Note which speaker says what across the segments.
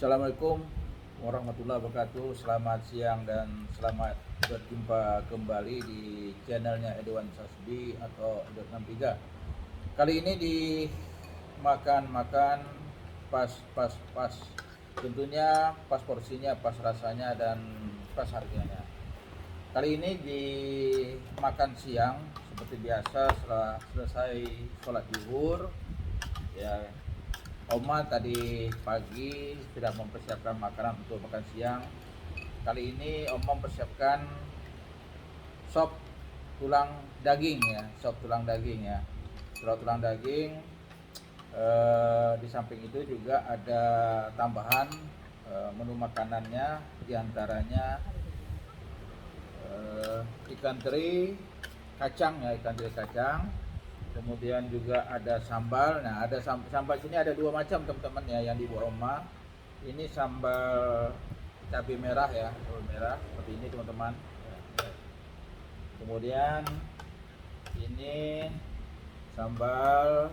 Speaker 1: Assalamualaikum warahmatullahi wabarakatuh. Selamat siang dan selamat berjumpa kembali di channelnya Edwan Sasbi atau Edwan 63. Kali ini di makan pas, tentunya pas porsinya, pas rasanya dan pas harganya. Kali ini di makan siang seperti biasa setelah selesai sholat zuhur ya. Oma tadi pagi sudah mempersiapkan makanan untuk makan siang. Kali ini Oma mempersiapkan sop tulang daging ya, sop tulang daging ya. Sop tulang daging. Di samping itu juga ada tambahan menu makanannya, diantaranya ikan teri kacang ya, ikan teri kacang. Kemudian juga ada sambal. Nah, ada sambal sini ada dua macam teman-teman ya yang dibawa Oma. Ini sambal cabai merah ya, cabai merah seperti ini teman-teman. Kemudian ini sambal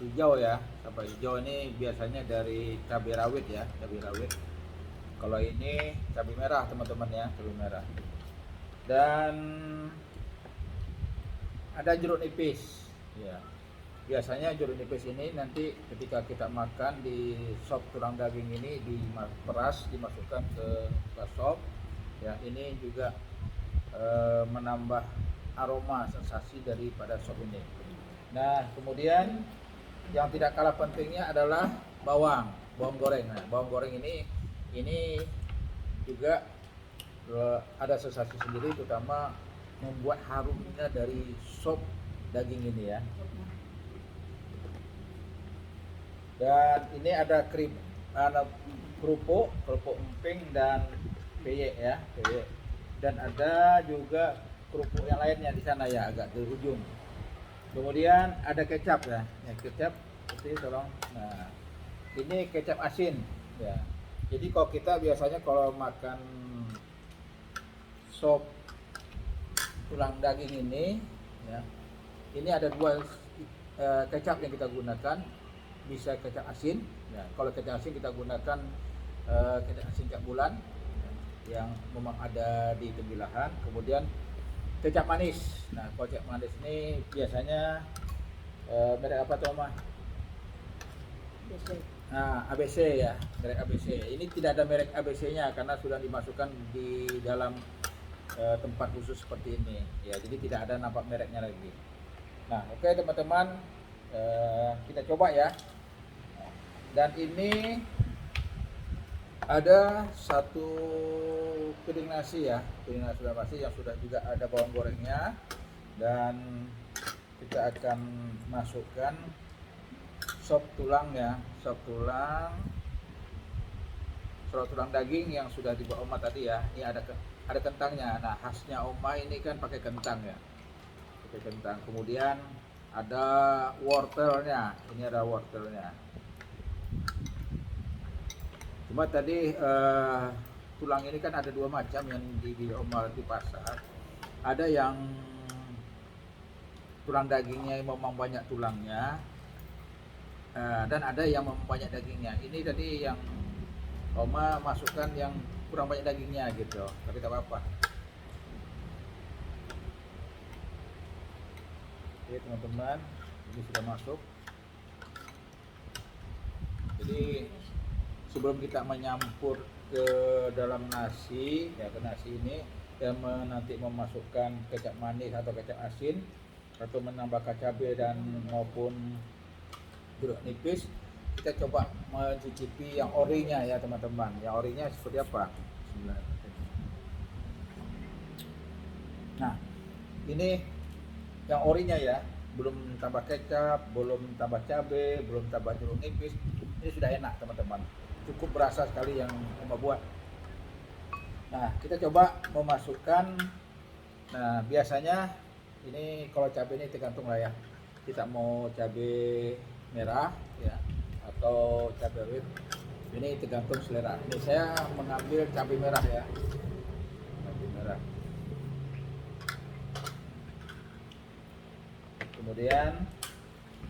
Speaker 1: hijau ya, sambal hijau ini biasanya dari cabai rawit ya, cabai rawit. Kalau ini cabai merah teman-teman ya, cabai merah. Dan ada jeruk nipis ya. Biasanya jeruk nipis ini nanti ketika kita makan di sop tulang daging ini diperas, dimasukkan ke sop ya. Ini juga menambah aroma sensasi daripada sop ini. Nah, kemudian yang tidak kalah pentingnya adalah bawang goreng. Nah, bawang goreng ini juga ada sensasi sendiri, terutama membuat harumnya dari sop daging ini ya. Dan ini ada kerupuk emping dan peyek ya, peyek. Dan ada juga kerupuk yang lainnya di sana ya, agak ke ujung. Kemudian ada kecap ya, kecap ini tolong. Nah, ini kecap asin ya. Jadi kalau kita biasanya kalau makan sop tulang daging ini ya, ini ada dua kecap yang kita gunakan. Bisa kecap asin ya. Kalau kecap asin kita gunakan kecap asin Cak Bulan ya, yang memang ada di Tembilahan. Kemudian kecap manis. Nah, kalau kecap manis ini biasanya merek apa tuh Mah? Nah, ABC ya, merek ABC. Ini tidak ada merek ABC-nya karena sudah dimasukkan di dalam tempat khusus seperti ini ya, jadi tidak ada nampak mereknya lagi. Nah, oke teman-teman, kita coba ya. Dan ini ada satu piring nasi ya, piring nasi yang sudah juga ada bawang gorengnya. Dan kita akan masukkan sop tulang ya, sop tulang daging yang sudah dibawa Oma tadi ya. Ini ada kentangnya. Nah, khasnya Oma ini kan pakai kentang ya, pakai kentang. Kemudian ada wortelnya, ini ada wortelnya. Cuma tadi tulang ini kan ada dua macam yang di Oma di pasar. Ada yang tulang dagingnya memang banyak tulangnya, dan ada yang memang banyak dagingnya. Ini tadi yang Oma masukkan yang kurang banyak dagingnya gitu, tapi tak apa-apa. Oke teman-teman, ini sudah masuk. Jadi sebelum kita menyampur ke dalam nasi ya, ke nasi ini dan nanti memasukkan kecap manis atau kecap asin atau menambahkan cabai dan maupun jeruk nipis, kita coba mencicipi yang orinya ya teman-teman. Yang orinya seperti apa? Nah, ini yang orinya ya, belum tambah kecap, belum tambah cabai, belum tambah jeruk nipis. Ini sudah enak teman-teman, cukup berasa sekali yang Oma buat. Nah, kita coba memasukkan. Nah, biasanya ini kalau cabai ini tergantung lah ya, kita mau cabai merah ya atau cabai rawit, ini tergantung selera. Ini saya mengambil cabai merah ya, cabai merah. Kemudian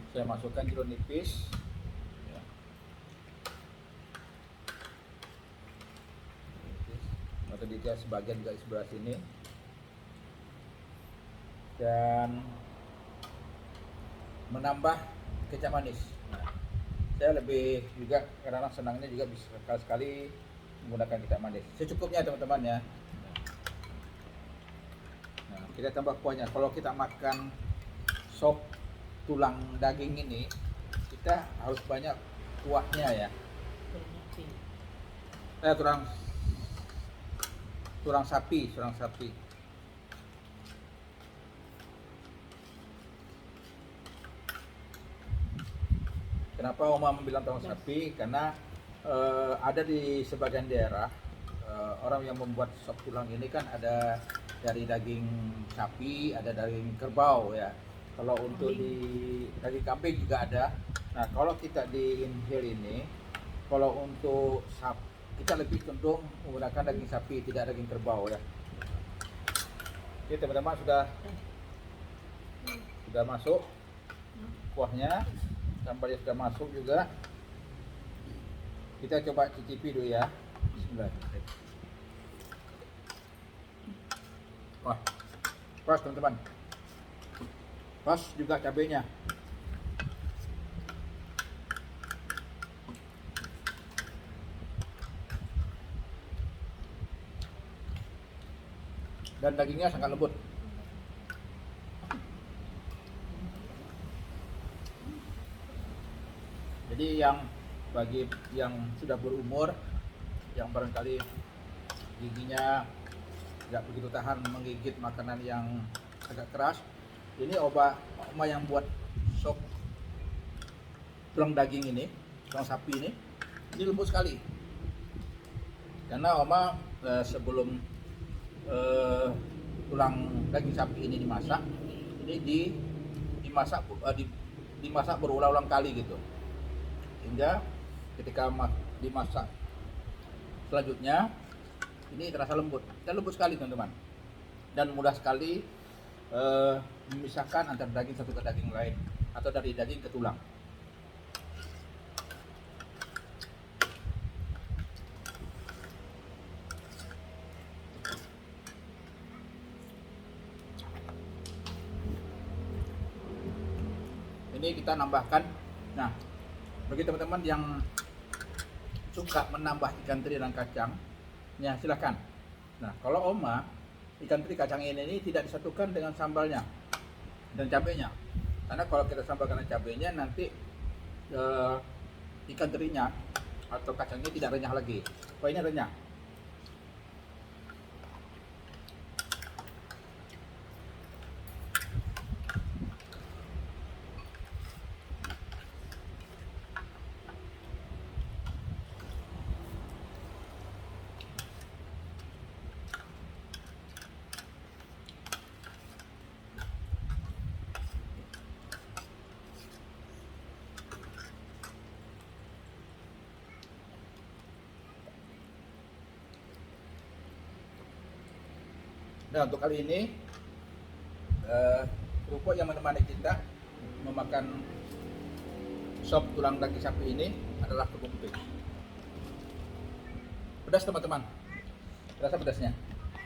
Speaker 1: saya masukkan jeruk nipis ya. juga sebagian juga di sebelah sini. Dan menambah kecap manis. Nah, saya lebih juga karena senangnya juga bisa sekali-sekali menggunakan kecap manis. Secukupnya teman-teman ya. Nah, kita tambah kuahnya. Kalau kita makan sop tulang daging ini, kita harus banyak kuahnya ya. Tulang sapi. Kenapa Oma bilang tulang sapi? Karena ada di sebagian daerah orang yang membuat sop tulang ini kan ada dari daging sapi, ada daging kerbau ya. Kalau untuk di daging kambing juga ada. Nah, kalau kita di Inhil ini, kalau untuk kita lebih cenderung menggunakan daging sapi, tidak daging kerbau ya. Oke teman-teman, sudah masuk kuahnya, sambalnya sudah masuk juga. Kita coba cicipi dulu ya. Bismillah. Wah, pas teman-teman. Pas juga cabenya. Dan dagingnya sangat lembut. Jadi bagi yang sudah berumur, yang barangkali giginya tidak begitu tahan menggigit makanan yang agak keras, ini Oma yang buat sop tulang daging ini, tulang sapi ini lembut sekali. Karena Oma sebelum tulang daging sapi ini dimasak, ini dimasak berulang-ulang kali gitu, hingga ketika dimasak selanjutnya ini terasa lembut dan lembut sekali teman-teman, dan mudah sekali memisahkan antara daging satu ke daging lain atau dari daging ke tulang. Ini kita nambahkan. Nah, bagi teman-teman yang suka menambah ikan teri dan kacang, ya silakan. Nah, kalau Oma, ikan teri kacang ini tidak disatukan dengan sambalnya dan cabenya. Karena kalau kita sambalkan dengan cabenya, nanti ikan terinya atau kacangnya tidak renyah lagi. Oh, ini renyah. Nah, untuk kali ini kerupuk yang menemani kita memakan sop tulang daging sapi ini adalah kerupuk putih. Pedas teman-teman, terasa pedasnya,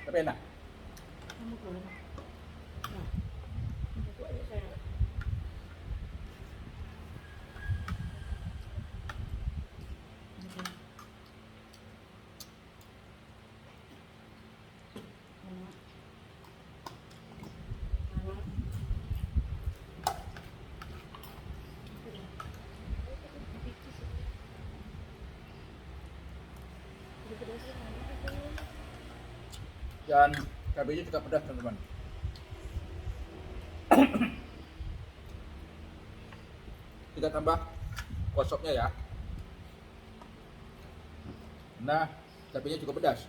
Speaker 1: tapi enak. Dan cabenya juga pedas teman-teman. Kita tambah kosopnya ya. Nah, cabenya juga pedas.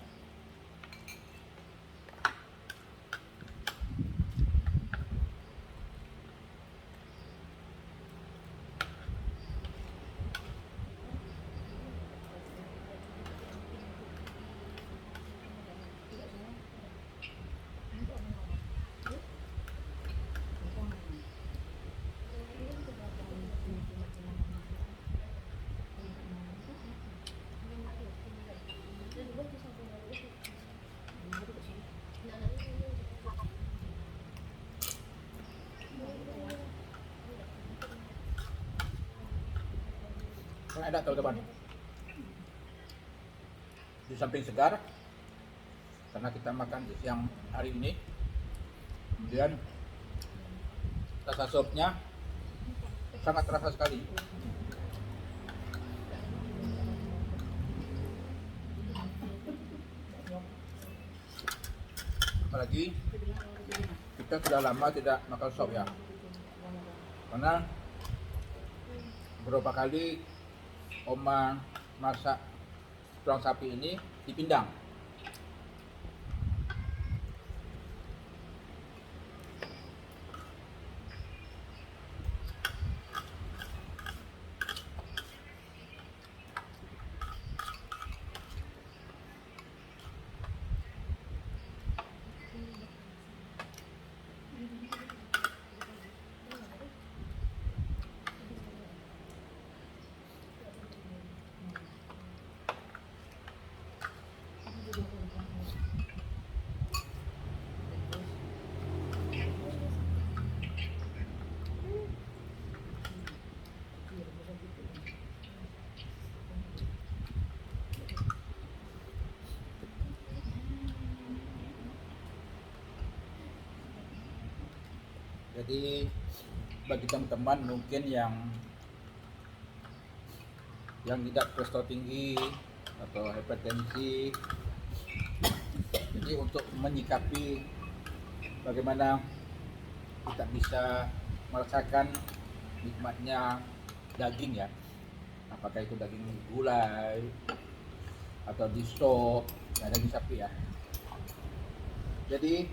Speaker 1: Sangat enak teman-teman. Di samping segar, karena kita makan di siang hari ini, kemudian rasa sopnya sangat terasa sekali. Apalagi kita sudah lama tidak makan sop ya, karena beberapa kali Oma masak tulang sapi ini dipindang. Jadi bagi teman-teman mungkin yang tidak kolesterol tinggi atau hipertensi, jadi untuk menyikapi bagaimana kita bisa merasakan nikmatnya daging ya, apakah itu daging gulai atau di stok, ya, daging sapi ya. Jadi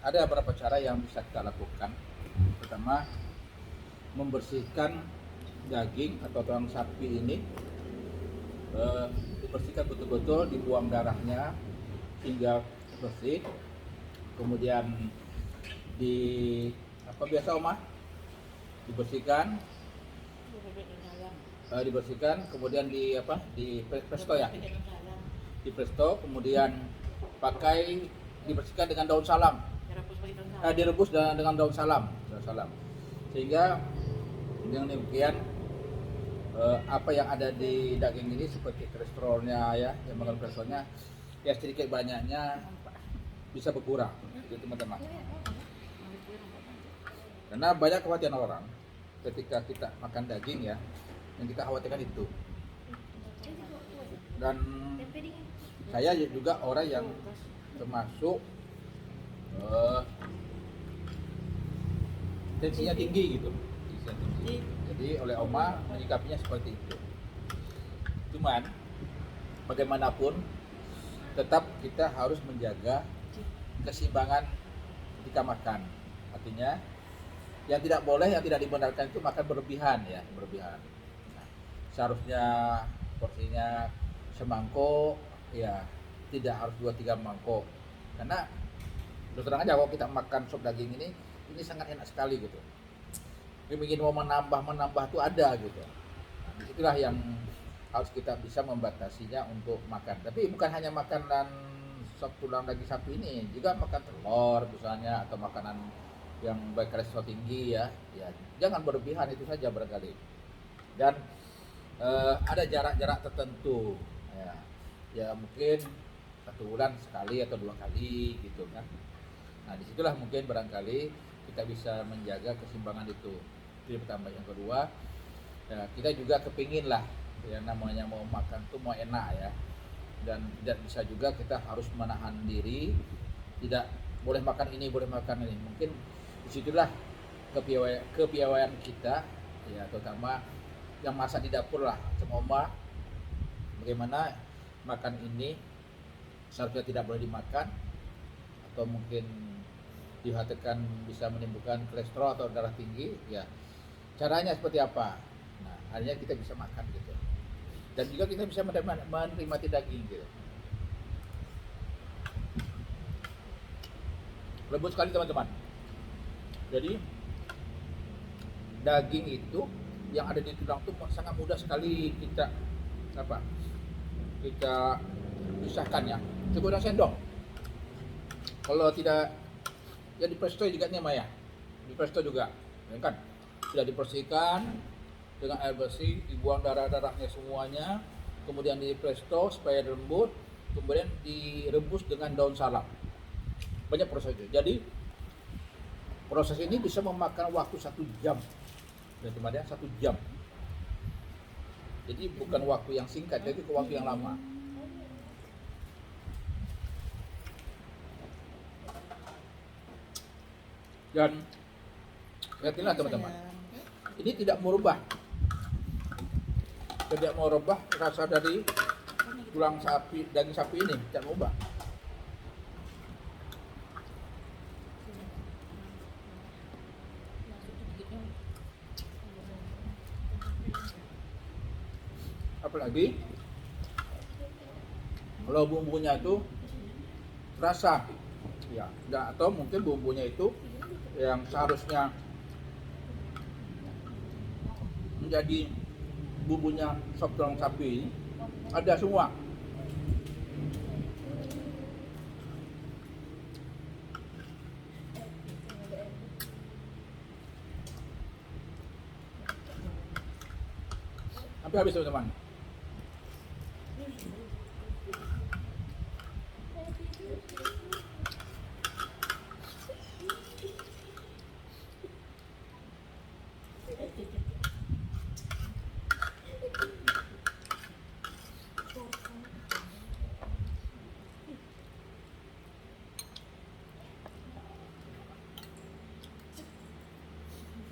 Speaker 1: ada beberapa cara yang bisa kita lakukan. Pertama, membersihkan daging atau tulang sapi ini, dibersihkan betul-betul, dibuang darahnya hingga bersih. Kemudian biasa Oma dibersihkan, kemudian di presto ya, di presto, kemudian dibersihkan dengan daun salam, direbus dengan daun salam, sehingga dengan demikian apa yang ada di daging ini seperti kolesterolnya ya, yang mengandung kolesterolnya ya sedikit banyaknya bisa berkurang, gitu teman-teman. Karena banyak kekhawatiran orang ketika kita makan daging ya, yang kita khawatirkan itu. Dan saya juga orang yang termasuk tensinya tinggi gitu. Jadi oleh Oma menyikapinya seperti itu. Cuman bagaimanapun tetap kita harus menjaga keseimbangan ketika makan. Artinya yang tidak boleh, yang tidak dibenarkan itu makan berlebihan ya, berlebihan. Nah, seharusnya porsinya semangkok ya, tidak harus 2-3 mangkok. Karena terus terang aja kalau kita makan sop daging ini sangat enak sekali gitu. Tapi ingin mau menambah tuh ada gitu. Nah, disitulah yang harus kita bisa membatasinya untuk makan. Tapi bukan hanya makanan sop tulang daging sapi ini, juga makan telur misalnya, atau makanan yang baik kolesterol tinggi ya, jangan berlebihan, itu saja barangkali. Dan ada jarak-jarak tertentu ya mungkin 1 bulan sekali atau 2 kali gitu kan. Nah disitulah mungkin barangkali kita bisa menjaga keseimbangan itu. Itu yang pertama. Yang kedua ya, kita juga kepingin lah yang namanya mau makan tuh mau enak ya, dan tidak bisa juga kita harus menahan diri, tidak boleh makan ini, boleh makan ini. Mungkin disitulah kepiawaian kita ya, terutama yang masak di dapur lah, semua bagaimana makan ini seharusnya tidak boleh dimakan, atau mungkin dikhawatirkan bisa menimbulkan kolesterol atau darah tinggi ya, caranya seperti apa. Nah akhirnya kita bisa makan gitu, dan juga kita bisa menikmati daging gitu. Lembut sekali teman-teman. Jadi daging itu yang ada di tulang itu sangat mudah sekali kita pisahkan ya, cukup dengan sendok. Kalau tidak ya di presto juga nih Maya, di presto juga ya kan, sudah dibersihkan, dengan air bersih, dibuang darah-darahnya semuanya, kemudian di presto supaya lembut, kemudian direbus dengan daun salam. Banyak prosesnya. Jadi proses ini bisa memakan waktu 1 jam, dan kemudian 1 jam. Jadi bukan waktu yang singkat, jadi waktu yang lama. Dan lihatlah teman-teman, ini tidak merubah rasa dari tulang sapi, daging sapi ini tidak merubah. Apalagi kalau bumbunya itu terasa ya, atau mungkin bumbunya itu yang seharusnya menjadi bumbunya sop tulang sapi ini ada semua. Hampir habis teman-teman.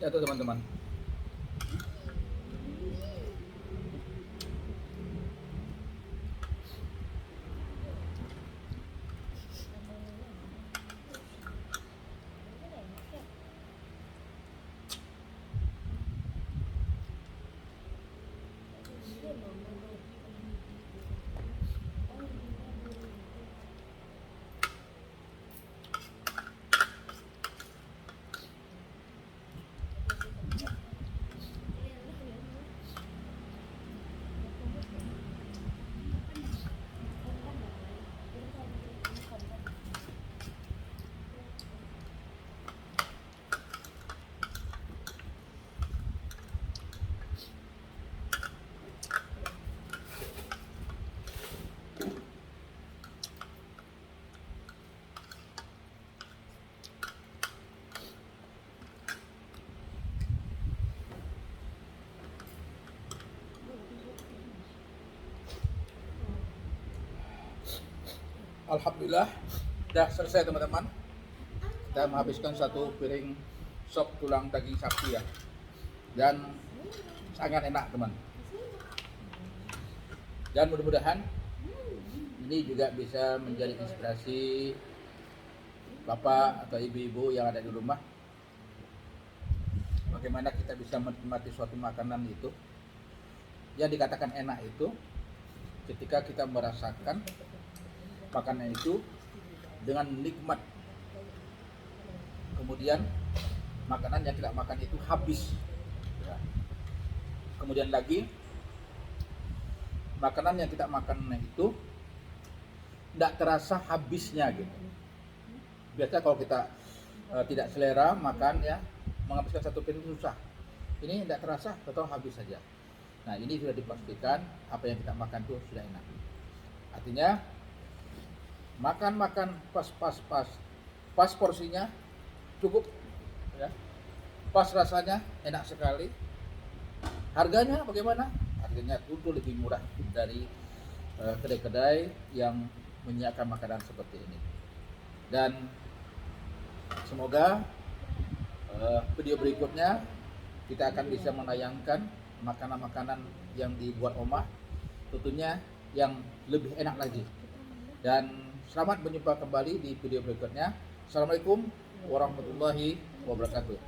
Speaker 1: Ya tuh teman-teman. Alhamdulillah sudah selesai teman-teman. Kita menghabiskan 1 piring sop tulang daging sapi ya, dan sangat enak teman. Dan mudah-mudahan ini juga bisa menjadi inspirasi bapak atau ibu-ibu yang ada di rumah, bagaimana kita bisa menikmati suatu makanan itu yang dikatakan enak itu ketika kita merasakan makanan itu dengan nikmat, kemudian makanan yang kita makan itu habis ya. Kemudian lagi makanan yang kita makan itu tidak terasa habisnya gitu. Biasanya kalau kita tidak selera makan ya, menghabiskan 1 piring susah. Ini tidak terasa, total habis saja. Nah ini sudah dipastikan apa yang kita makan itu sudah enak. Artinya makan pas porsinya cukup ya, pas rasanya enak sekali. Harganya bagaimana? Harganya tentu lebih murah dari kedai-kedai yang menyiapkan makanan seperti ini. Dan semoga video berikutnya kita akan bisa menayangkan makanan-makanan yang dibuat Omah, tentunya yang lebih enak lagi. Dan selamat berjumpa kembali di video berikutnya. Assalamualaikum warahmatullahi wabarakatuh.